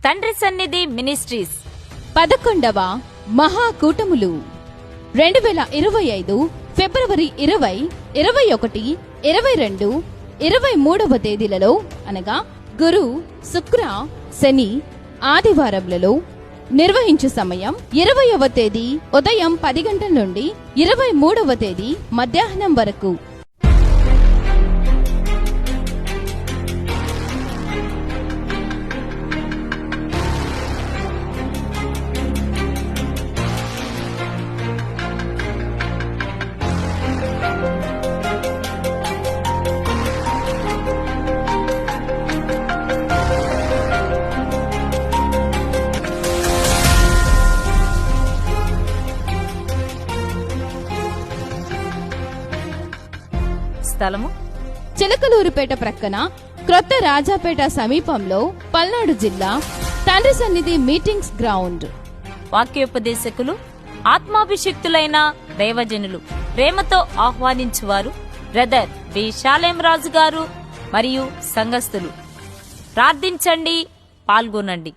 తండ్రి సన్నిధి మినిస్ట్రీస్ 11వ మహాకూటములు 2025 ఫిబ్రవరి 20, 21, 22, 23వ తేదీలలో అనగా గురు, శుక్ర, శని ఆదివారములలో నిర్వహించు సమయం 20వ తేదీ ఉదయం 10 గంటల నుండి 23వ తేదీ మధ్యాహ్నం వరకు. స్థలము చిలకలూరుపేట ప్రక్కన క్రొత్త రాజాపేట సమీపంలో పల్నాడు జిల్లా తండ్రి సన్నిధి మీటింగ్స్ గ్రౌండ్. వాక్యోపదేశకులు ఆత్మాభిషిక్తులైన దైవజనులు ప్రేమతో ఆహ్వానించువారు బ్రదర్ బి షాలేం రాజు గారు మరియు సంఘస్థులు. ప్రార్థించండి, పాల్గొనండి.